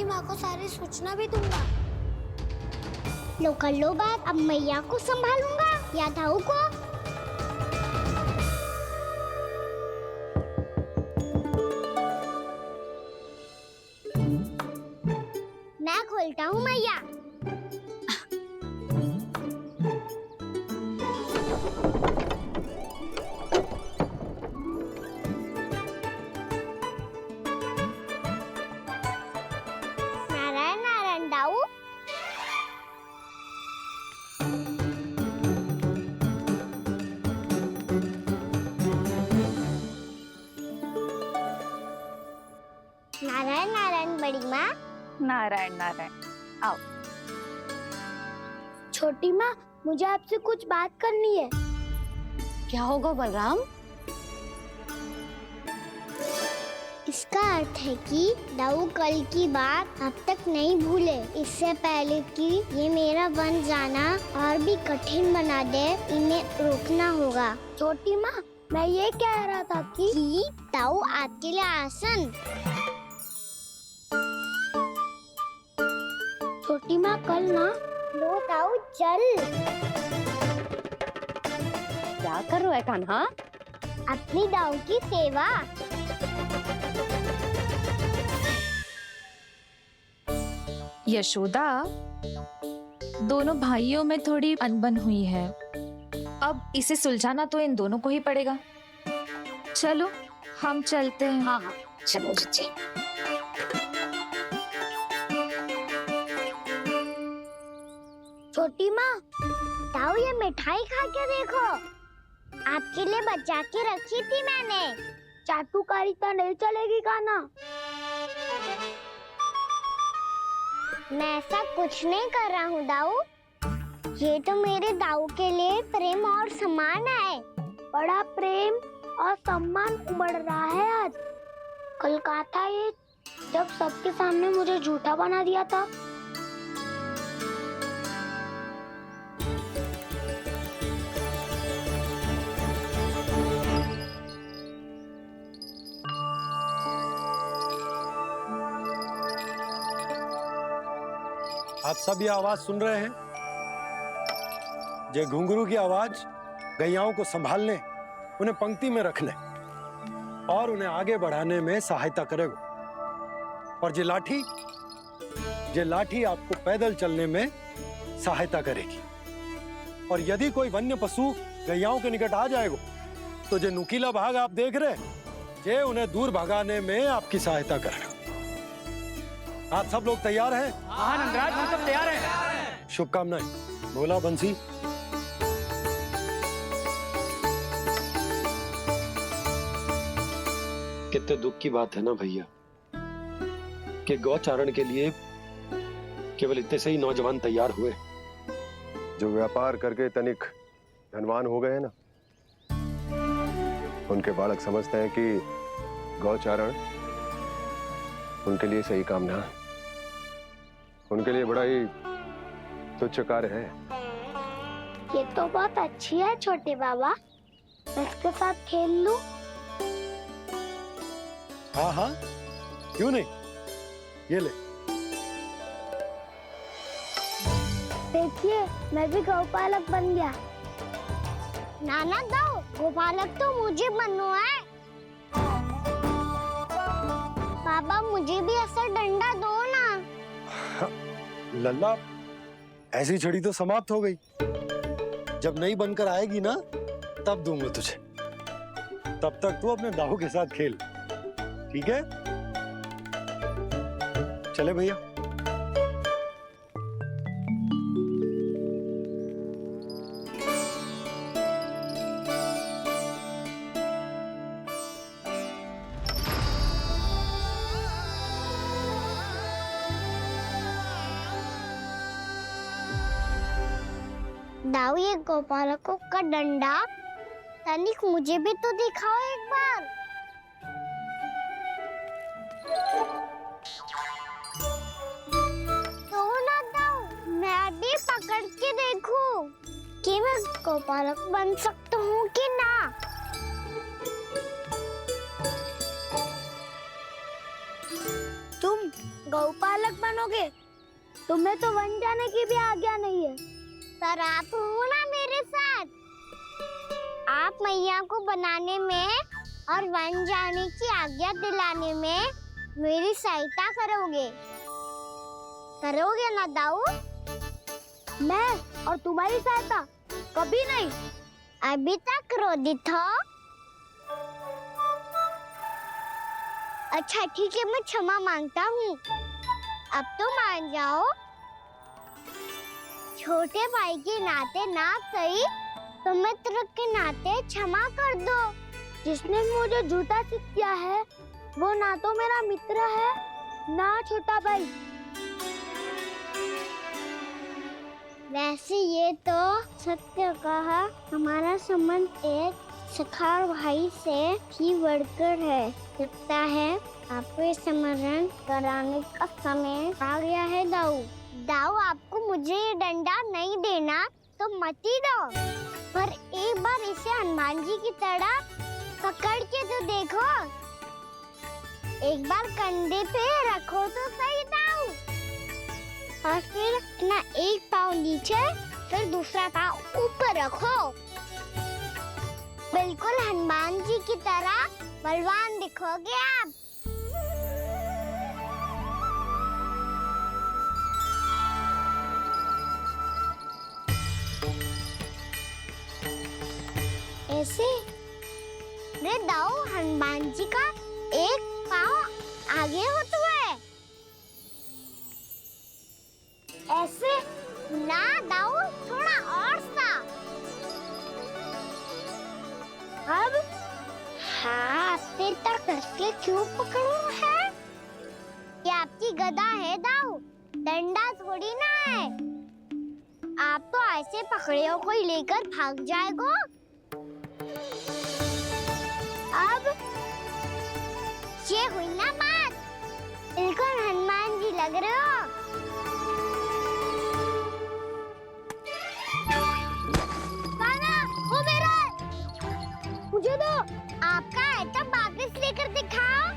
माँ को सारी सूचना भी दूंगा। लो कर लो बात, अब मैया को संभालूंगा या दाऊ को। मैं खोलता हूँ मैया। नारायण नारायण दाऊ। नारायण नारायण बड़ी माँ। नारायण नारायण, आओ। छोटी माँ, मुझे आपसे कुछ बात करनी है। क्या होगा बलराम? इसका अर्थ है कि दाऊ कल की बात अब तक नहीं भूले। इससे पहले कि ये मेरा बन जाना और भी कठिन बना दे, इन्हें रोकना होगा। छोटी माँ, मैं ये कह रहा था कि दाऊ आपके लिए आसन। छोटी माँ, कल ना। लो दाऊ चल। क्या कर रहा है कान्हा? अपनी दाऊ की सेवा। यशोदा, दोनों भाइयों में थोड़ी अनबन हुई है। अब इसे सुलझाना तो इन दोनों को ही पड़ेगा। चलो हम चलते हैं। हाँ हाँ, चलो जी। छोटी माँ, दाऊ ये मिठाई खा के देखो। आपके लिए बचा के रखी थी मैंने। चाटुकारिता नहीं चलेगी कान्हा। मैं ऐसा कुछ नहीं कर रहा हूँ दाऊ। ये तो मेरे दाऊ के लिए प्रेम और सम्मान है। बड़ा प्रेम और सम्मान उमड़ रहा है आज। कल कहा था ये, जब सबके सामने मुझे झूठा बना दिया था। आप सब ये आवाज सुन रहे हैं? ये घुंघरू की आवाज गैयाओं को संभालने, उन्हें पंक्ति में रखने और उन्हें आगे बढ़ाने में सहायता करेगा। और ये लाठी आपको पैदल चलने में सहायता करेगी। और यदि कोई वन्य पशु गैयाओं के निकट आ जाएगा तो ये नुकीला भाग आप देख रहे हैं, ये उन्हें दूर भगाने में आपकी सहायता करेगा। आप सब लोग तैयार हैं? हाँ नंदराज, हम सब तैयार हैं। शुभकामनाएं। बोला बंसी। कितने दुख की बात है ना भैया कि गौचारण के लिए केवल इतने से ही नौजवान तैयार हुए। जो व्यापार करके तनिक धनवान हो गए ना, उनके बालक समझते हैं कि गौचारण उनके लिए सही काम ना है। उनके लिए बड़ा ही तुच्छ कार्य है। ये तो बहुत अच्छी है छोटे बाबा, मैं इसके साथ खेल लूं? हाँ हाँ, क्यों नहीं। ये ले। देखिए, मैं भी गौपालक बन गया। नाना दाऊ, गोपालक तो मुझे बनना है। बाबा मुझे भी ऐसा डंडा दो ना। लल्ला, ऐसी छड़ी तो समाप्त हो गई। जब नई बनकर आएगी ना, तब दूंगा तुझे। तब तक तू अपने दाऊ के साथ खेल, ठीक है? चले भैया। दाऊ, ये गोपालकों का डंडा तनिक मुझे भी तो दिखाओ एक बार। तो ना दाऊ, मैं भी पकड़ के देखूं कि मैं गोपालक बन सकता हूँ कि ना। तुम गौपालक बनोगे? तुम्हें तो वन जाने की भी आज्ञा नहीं है। पर आप हो ना मेरे साथ। आप मैया को बनाने में और वन जाने की आज्ञा दिलाने में मेरी सहायता करोगे ना दाऊ? मैं और तुम्हारी सहायता कभी नहीं। अभी तक क्रोधित हो? अच्छा ठीक है, मैं क्षमा मांगता हूँ। अब तो मान जाओ। छोटे भाई के नाते ना सही तो मित्र के नाते क्षमा कर दो। जिसने मुझे झूठा सिख किया है वो ना तो मेरा मित्र है ना छोटा भाई। वैसे ये तो सत्य कहा, हमारा संबंध एक सखा भाई से भी बढ़कर है। लगता है आपको स्मरण कराने का समय आ गया है दाऊ। दाऊ आपको मुझे ये डंडा नहीं देना तो मत ही दो, पर एक बार इसे हनुमान जी की तरह पकड़ के तो देखो। एक बार कंधे पे रखो तो सही दाऊ, और फिर अपना एक पाँव नीचे फिर दूसरा पाँव ऊपर रखो। बिल्कुल हनुमान जी की तरह बलवान दिखोगे आप। ऐसे रे दाऊ, हनुमान जी का एक पाँव आगे होता है। ऐसे ना दाऊ, थोड़ा और सा। अब हाथ से तक कसके क्यों पकड़ू है? ये आपकी गदा है दाऊ, डंडा थोड़ी ना है। आप तो ऐसे पकड़ियों को लेकर भाग जाएगो। अब ये हुई ना बात, बिल्कुल हनुमान जी लग रहे हो। वो मेरा मुझे दो। आपका है तो वापस लेकर दिखाओ।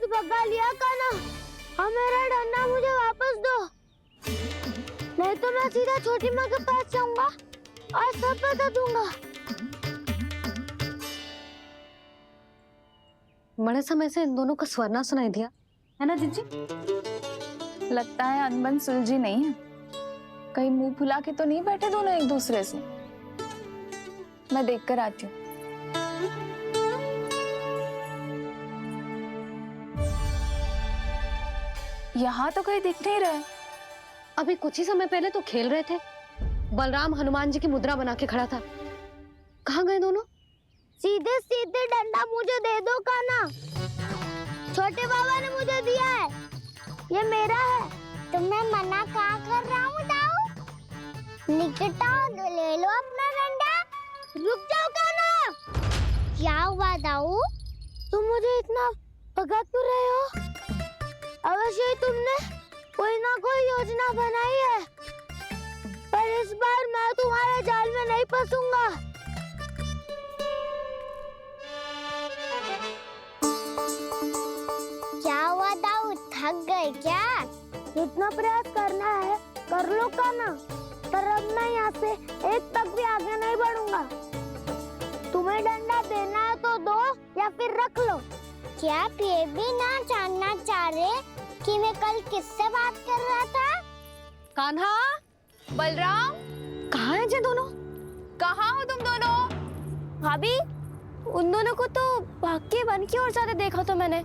भगा लिया कान्हा, अब मेरा डंडा मुझे वापस दो, नहीं तो मैं सीधा छोटी माँ के पास जाऊंगा और सब बता दूंगा। बड़े समय से इन दोनों का स्वर ना सुनाई दिया, है ना जीजी? लगता है अनबन सुलझी नहीं है। कहीं मुंह फुला के तो नहीं बैठे दोनों एक दूसरे से। मैं देख कर आती हूँ। यहाँ तो कहीं दिख नहीं रहा। अभी कुछ ही समय पहले तो खेल रहे थे। बलराम हनुमान जी की मुद्रा बना के खड़ा था। कहाँ गए दोनों? सीधे सीधे डंडा मुझे दे दो कान्हा, छोटे बाबा ने मुझे दिया है, ये मेरा है। तुम्हें मना कहाँ कर रहा हूँ दाऊ? निकट आओ, ले लो अपना डंडा। रुक जाओ कान्हा। क्या हुआ दाऊ? तुम मुझे इतना भगा क्यों रहे हो? अवश्य ही तुमने कोई ना कोई योजना बनाई है, पर इस बार मैं तुम्हारे जाल में नहीं फंसूंगा। क्या हुआ दाऊ, थक गए क्या? जितना प्रयास करना है कर लो कान्हा, पर अब मैं यहाँ से एक तक भी आगे नहीं बढ़ूंगा। तुम्हें डंडा देना है तो दो या फिर रख लो। क्या आप ये भी ना जानना चाह रहे कि मैं कल किससे बात कर रहा था? कान्हा, बलराम, कहाँ हैं ये दोनों? कहाँ हो तुम दोनों? भाभी, उन दोनों को तो भाग के वन की ओर जाते देखा तो मैंने।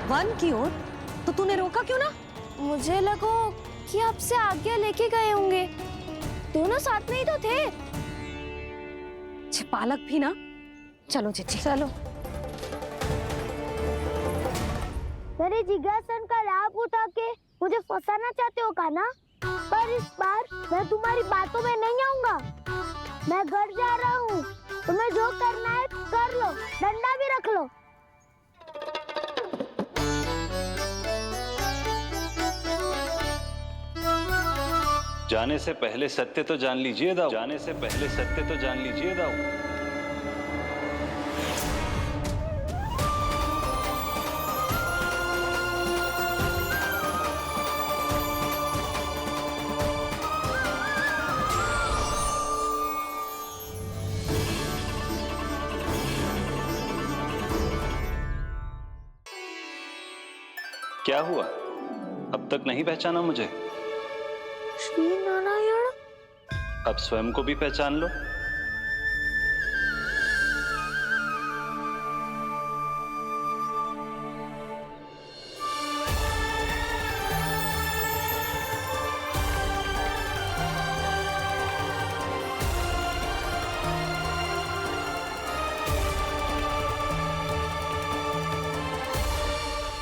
वन की ओर? तो तूने रोका क्यों ना? मुझे लगा कि आपसे आगे लेके गए होंगे। दोनों साथ में ही तो थे। पालक भी ना। चलो चिच्ची चलो। मेरे जिज्ञासन का लाभ उठा के मुझे फंसाना चाहते हो का ना? पर इस बार मैं तुम्हारी बातों में नहीं आऊंगा। मैं घर जा रहा हूँ। तुम्हें जो करना है कर लो, डंडा भी रख लो। जाने से पहले सत्य तो जान लीजिए दाऊ। जाने से पहले सत्य तो जान लीजिए दाऊ। क्या हुआ? अब तक नहीं पहचाना मुझे? श्री नारायण। अब स्वयं को भी पहचान लो।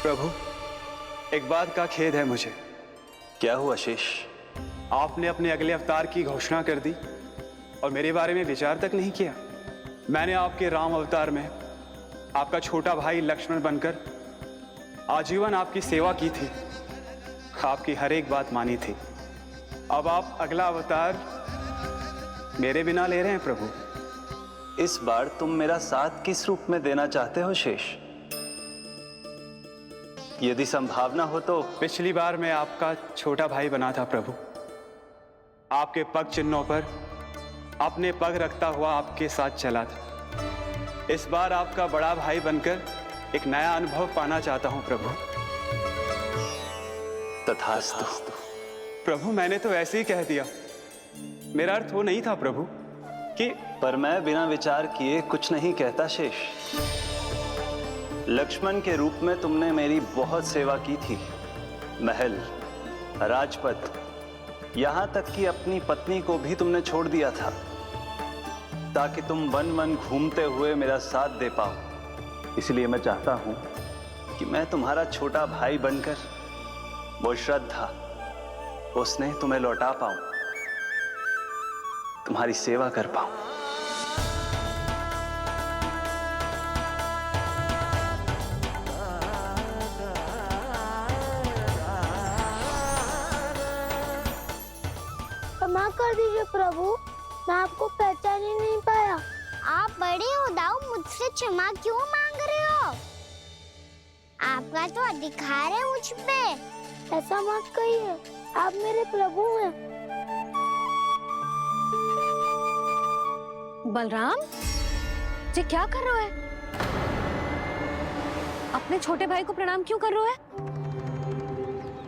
प्रभु, एक बात का खेद है मुझे। क्या हुआ शेष? आपने अपने अगले अवतार की घोषणा कर दी और मेरे बारे में विचार तक नहीं किया। मैंने आपके राम अवतार में आपका छोटा भाई लक्ष्मण बनकर आजीवन आपकी सेवा की थी, आपकी हर एक बात मानी थी। अब आप अगला अवतार मेरे बिना ले रहे हैं प्रभु। इस बार तुम मेरा साथ किस रूप में देना चाहते हो शेष? यदि संभावना हो तो। पिछली बार मैं आपका छोटा भाई बना था प्रभु। आपके पग चिन्हों पर अपने पग रखता हुआ आपके साथ चला था। इस बार आपका बड़ा भाई बनकर एक नया अनुभव पाना चाहता हूं प्रभु। तथास्तु। प्रभु, मैंने तो ऐसे ही कह दिया। मेरा अर्थ वो नहीं था प्रभु कि। पर मैं बिना विचार किए कुछ नहीं कहता शेष। लक्ष्मण के रूप में तुमने मेरी बहुत सेवा की थी। महल, राजपथ, यहां तक कि अपनी पत्नी को भी तुमने छोड़ दिया था ताकि तुम वन वन घूमते हुए मेरा साथ दे पाओ। इसलिए मैं चाहता हूं कि मैं तुम्हारा छोटा भाई बनकर वो श्रद्धा, वो स्नेह तुम्हें लौटा पाऊं, तुम्हारी सेवा कर पाऊं। क्षमा कर दीजिए प्रभु, मैं आपको पहचान ही नहीं पाया। आप बड़े हो दाऊ, मुझसे क्षमा क्यों मांग रहे हो? आपका तो अधिकार है मुझ पे। ऐसा मत कहिए, आप मेरे प्रभु हैं। बलराम, ये क्या कर रहे हो? अपने छोटे भाई को प्रणाम क्यों कर रहे हो?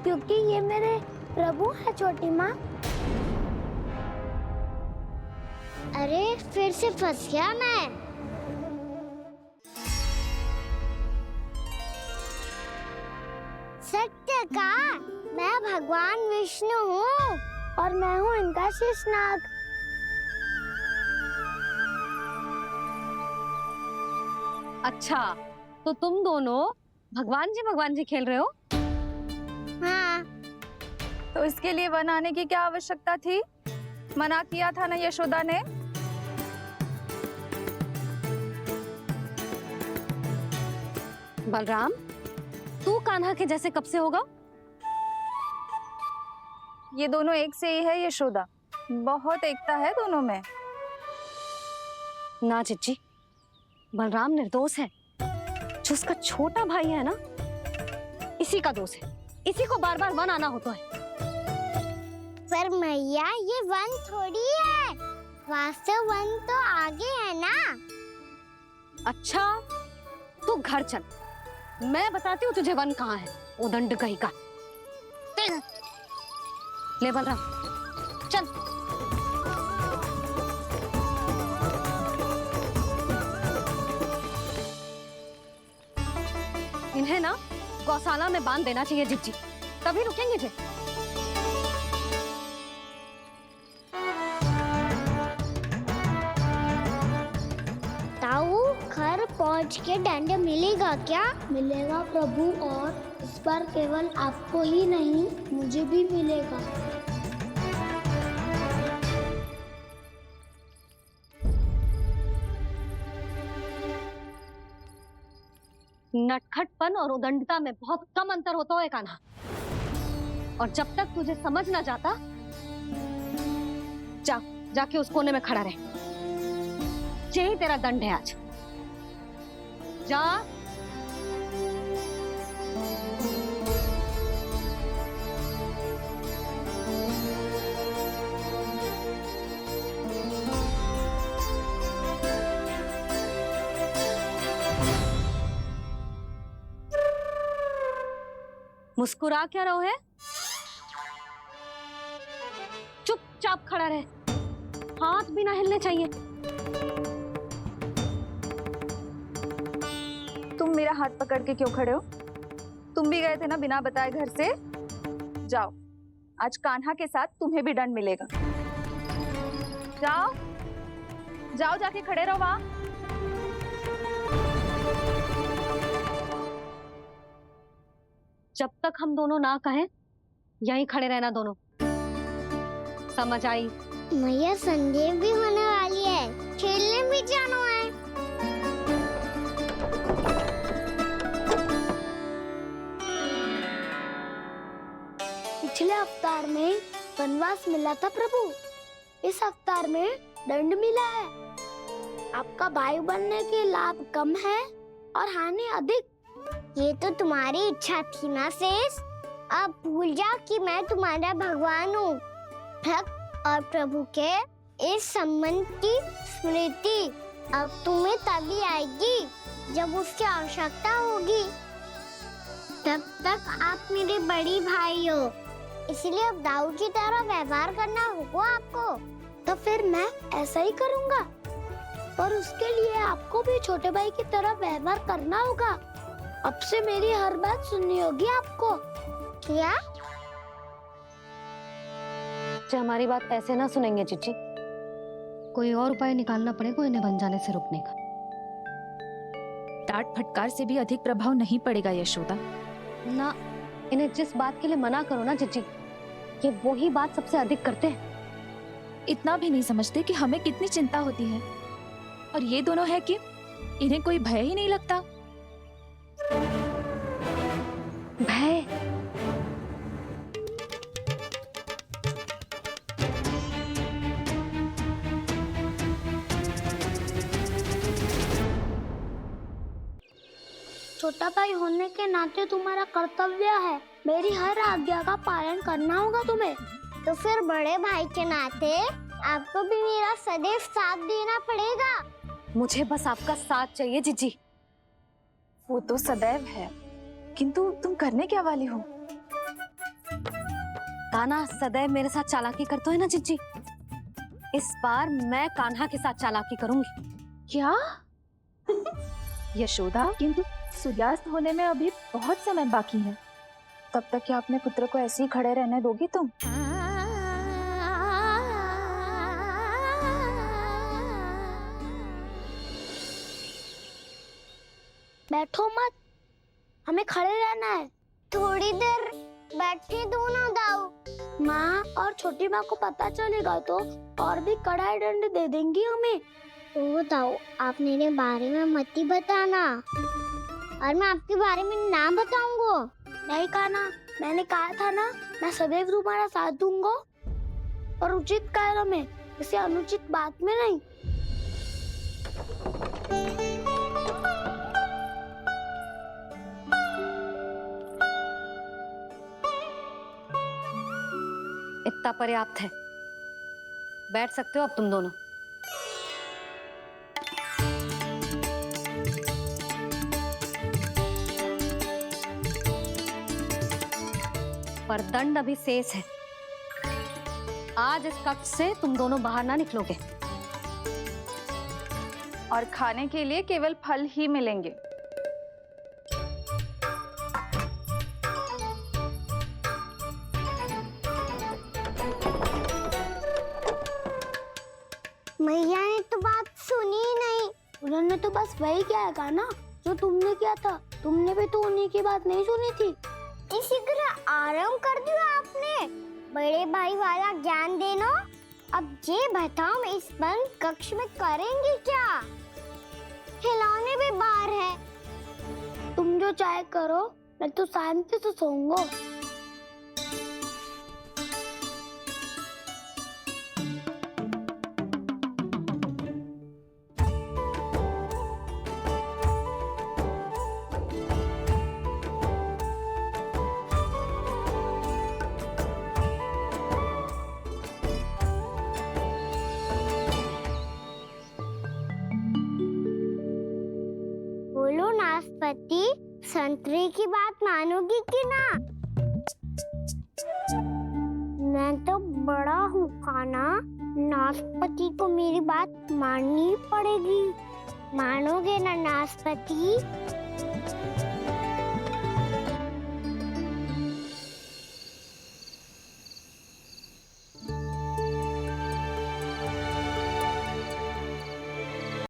क्योंकि ये मेरे प्रभु है छोटी माँ। अरे फिर से फंस गया मैं। सत्य का, मैं भगवान विष्णु हूँ और मैं हूँ इनका शेषनाग। अच्छा, तो तुम दोनों भगवान जी खेल रहे हो? हाँ। तो इसके लिए वन आने की क्या आवश्यकता थी? मना किया था ना यशोदा ने? बलराम, तू कान्हा के जैसे कब से होगा? ये दोनों एक से ही है यशोदा, बहुत एकता है दोनों में। ना चिच्ची, बलराम निर्दोष है। जो उसका छोटा भाई है ना, इसी का दोष है। इसी को बार बार वन आना होता है। पर मैया, ये वन थोड़ी है, वास्तव वन तो आगे है ना। अच्छा, तू घर चल, मैं बताती हूँ तुझे वन कहाँ है। उदंड कहीं का। ले बलराम, चल। इन्हें ना गौशाला में बांध देना चाहिए जिज्जी, तभी रुकेंगे जे। ताऊ, घर पहुंच के दंड मिलेगा क्या? मिलेगा प्रभु, और इस बार केवल आपको ही नहीं मुझे भी मिलेगा। नटखटपन और उदंडता में बहुत कम अंतर होता है कान्हा, और जब तक तुझे समझ ना जाता, जाके उस कोने में खड़ा रहे। यही तेरा दंड है आज। जा। मुस्कुरा क्या रहो है? चुपचाप खड़ा रहे, हाथ भी ना हिलने चाहिए। तुम मेरा हाथ पकड़ के क्यों खड़े हो? तुम भी गए थे ना बिना बताए घर से। जाओ, आज कान्हा के साथ तुम्हें भी दंड मिलेगा। जाओ जाओ, जाके खड़े रहो वहां। जब तक हम दोनों ना कहें, यहीं खड़े रहना दोनों। समझ आई? मैया, संध्या भी होने वाली है, खेलने भी जाना है। पिछले अवतार में वनवास मिला था प्रभु, इस अवतार में दंड मिला है। आपका भाई बनने के लाभ कम है और हानि अधिक। ये तो तुम्हारी इच्छा थी ना शेष। अब भूल जाओ कि मैं तुम्हारा भगवान हूँ। भक्त और प्रभु के इस संबंध की स्मृति अब तुम्हें तभी आएगी जब उसकी आवश्यकता होगी। तब तक आप मेरे बड़ी भाई हो, इसलिए अब दाऊ की तरह व्यवहार करना होगा आपको। तो फिर मैं ऐसा ही करूँगा, पर उसके लिए आपको भी छोटे भाई की तरह व्यवहार करना होगा। अब से मेरी हर बात सुननी होगी आपको। क्या? जो हमारी बात ऐसे ना सुनेंगे चिच्ची, कोई और उपाय निकालना पड़ेगा इन्हें बन जाने से रोकने का। डांट फटकार से भी अधिक प्रभाव नहीं पड़ेगा यशोदा। ना, इन्हें जिस बात के लिए मना करो ना चिच्ची, ये वही बात सबसे अधिक करते हैं। इतना भी नहीं समझते कि हमें कितनी चिंता होती है, और ये दोनों है कि इन्हें कोई भय ही नहीं लगता। भय? छोटा भाई होने के नाते तुम्हारा कर्तव्य है, मेरी हर आज्ञा का पालन करना होगा तुम्हें। तो फिर बड़े भाई के नाते आपको भी मेरा सदैव साथ देना पड़ेगा। मुझे बस आपका साथ चाहिए जिज्जी। वो तो सदैव है, किंतु तुम करने क्या वाली हो? कान्हा सदैव मेरे साथ चालाकी करते है ना जिज्जी, इस बार मैं कान्हा के साथ चालाकी करूंगी। क्या? यशोदा, किंतु सूर्यास्त होने में अभी बहुत समय बाकी है, तब तक क्या अपने पुत्र को ऐसे ही खड़े रहने दोगी तुम? बैठो मत, हमें खड़े रहना है। थोड़ी देर बैठे दो ना दाऊ। माँ और छोटी माँ को पता चलेगा तो और भी कड़ा दंड दे देंगी हमें। ओ दाऊ, आप मेरे बारे में मत ही बताना, और मैं आपके बारे में ना बताऊंगा। नहीं कान्हा, मैंने कहा था ना, मैं सदैव तुम्हारा साथ दूंगा, और उचित कार्य में, किसी अनुचित बात में नहीं। इतना पर्याप्त है, बैठ सकते हो अब तुम दोनों। पर दंड अभी शेष है। आज इस कक्ष से तुम दोनों बाहर ना निकलोगे, और खाने के लिए केवल फल ही मिलेंगे। तो बस वही किया ना जो तुमने किया था। तुमने भी तो उन्हीं की बात नहीं सुनी थी। इसी तरह आराम कर दिया आपने। बड़े भाई वाला ज्ञान देना। अब ये बताओ इस बंद कक्ष में करेंगे क्या? खिलौने भी बाहर है। तुम जो चाहे करो, मैं तो शांति से सोऊंगा। बोलो नाशपाती, संतरे की बात मानोगी कि ना? मैं तो बड़ा हूँ काना, नाशपाती को मेरी बात माननी पड़ेगी। मानोगे ना नाशपाती?